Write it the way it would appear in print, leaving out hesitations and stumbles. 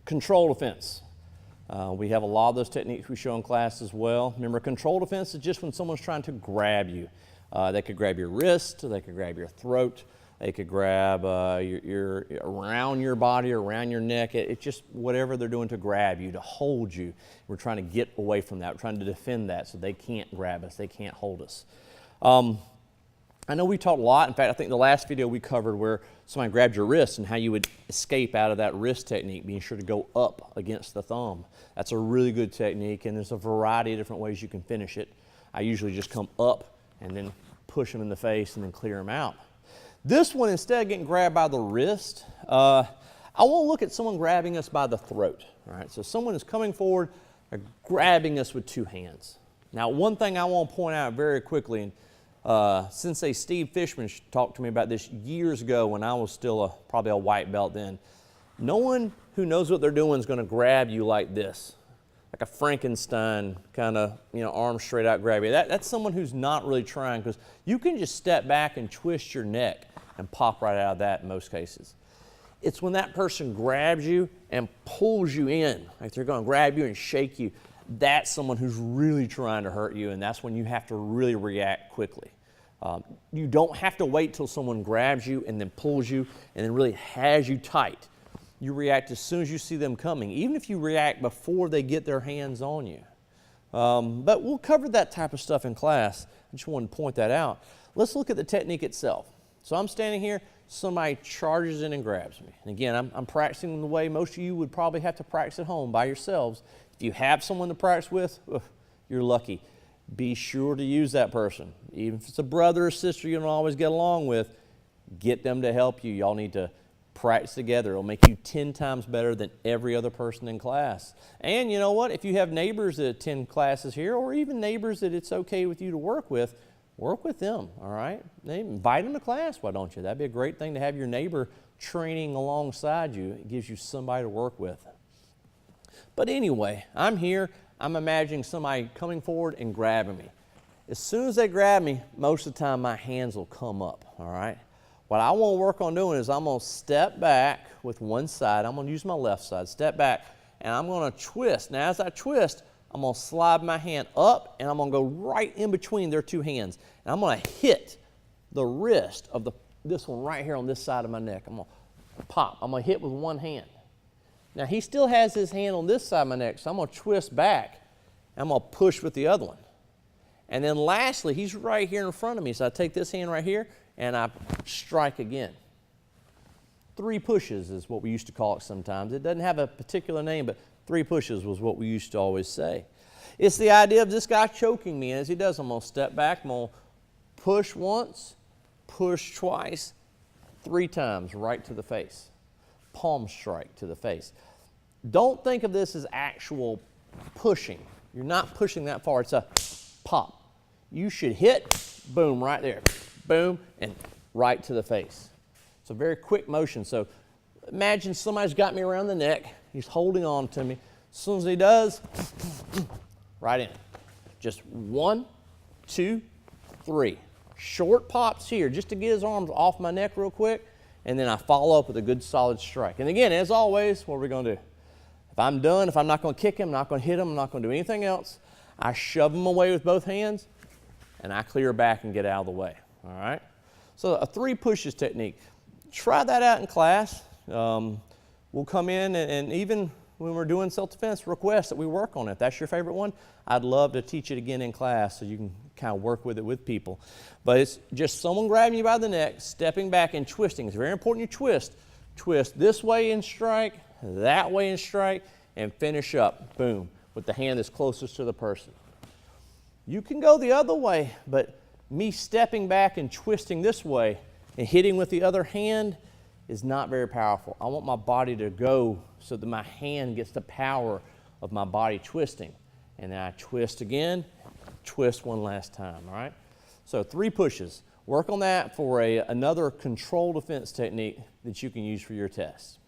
Control defense. We have a lot of those techniques we show in class as well. Remember, control defense is just when someone's trying to grab you. They could grab your wrist, they could grab your throat, they could grab your around your body, around your neck. It's just whatever they're doing to grab you, to hold you. We're trying to get away from that. We're trying to defend that so they can't grab us, they can't hold us. I know we talked a lot. In fact, I think the last video we covered where somebody grabbed your wrist and how you would escape out of that wrist technique, being sure to go up against the thumb. That's a really good technique, and there's a variety of different ways you can finish it. I usually just come up and then push them in the face and then clear them out. This one, instead of getting grabbed by the wrist, I want to look at someone grabbing us by the throat. All right, so someone is coming forward, they're grabbing us with two hands. Now, one thing I want to point out very quickly, and Sensei Steve Fishman talked to me about this years ago when I was still probably a white belt then. No one who knows what they're doing is going to grab you like this, like a Frankenstein kind of, arms straight out grab you. That's someone who's not really trying, because you can just step back and twist your neck and pop right out of that in most cases. It's when that person grabs you and pulls you in, like they're going to grab you and shake you. That's someone who's really trying to hurt you, and that's when you have to really react quickly. You don't have to wait till someone grabs you and then pulls you and then really has you tight. You react as soon as you see them coming, even if you react before they get their hands on you. But we'll cover that type of stuff in class. I just wanted to point that out. Let's look at the technique itself. So I'm standing here, somebody charges in and grabs me. And again, I'm practicing the way most of you would probably have to practice at home by yourselves. If you have someone to practice with, you're lucky. Be sure to use that person. Even if it's a brother or sister you don't always get along with, get them to help you. Y'all need to practice together. It'll make you 10 times better than every other person in class. And you know what? If you have neighbors that attend classes here, or even neighbors that it's okay with you to work with them, all right? Invite them to class, why don't you? That'd be a great thing to have your neighbor training alongside you. It gives you somebody to work with. But anyway, I'm here. I'm imagining somebody coming forward and grabbing me. As soon as they grab me, most of the time my hands will come up, all right? What I want to work on doing is I'm going to step back with one side. I'm going to use my left side, step back, and I'm going to twist. Now, as I twist, I'm going to slide my hand up, and I'm going to go right in between their two hands. And I'm going to hit the wrist of this one right here on this side of my neck. I'm going to pop. I'm going to hit with one hand. Now, he still has his hand on this side of my neck, so I'm going to twist back. I'm going to push with the other one. And then lastly, he's right here in front of me, so I take this hand right here, and I strike again. 3 pushes is what we used to call it sometimes. It doesn't have a particular name, but 3 pushes was what we used to always say. It's the idea of this guy choking me, and as he does, I'm going to step back, I'm going to push once, push twice, 3 times right to the face. Palm strike to the face. Don't think of this as actual pushing. You're not pushing that far. It's a pop. You should hit, boom, right there. Boom, and right to the face. It's a very quick motion. So imagine somebody's got me around the neck. He's holding on to me. As soon as he does, right in. Just 1, 2, 3. Short pops here just to get his arms off my neck real quick. And then I follow up with a good solid strike. And again, as always, what are we going to do? If I'm done, if I'm not going to kick him, I'm not going to hit him, I'm not going to do anything else, I shove him away with both hands, and I clear back and get out of the way. All right? So a 3 pushes technique. Try that out in class. We'll come in and even when we're doing self-defense, request that we work on it. If that's your favorite one, I'd love to teach it again in class so you can kind of work with it with people. But it's just someone grabbing you by the neck, stepping back and twisting. It's very important you twist. Twist this way and strike, that way and strike, and finish up, boom, with the hand that's closest to the person. You can go the other way, but me stepping back and twisting this way and hitting with the other hand is not very powerful. I want my body to go so that my hand gets the power of my body twisting. And then I twist again, twist one last time, all right? So 3 pushes. Work on that for another control defense technique that you can use for your test.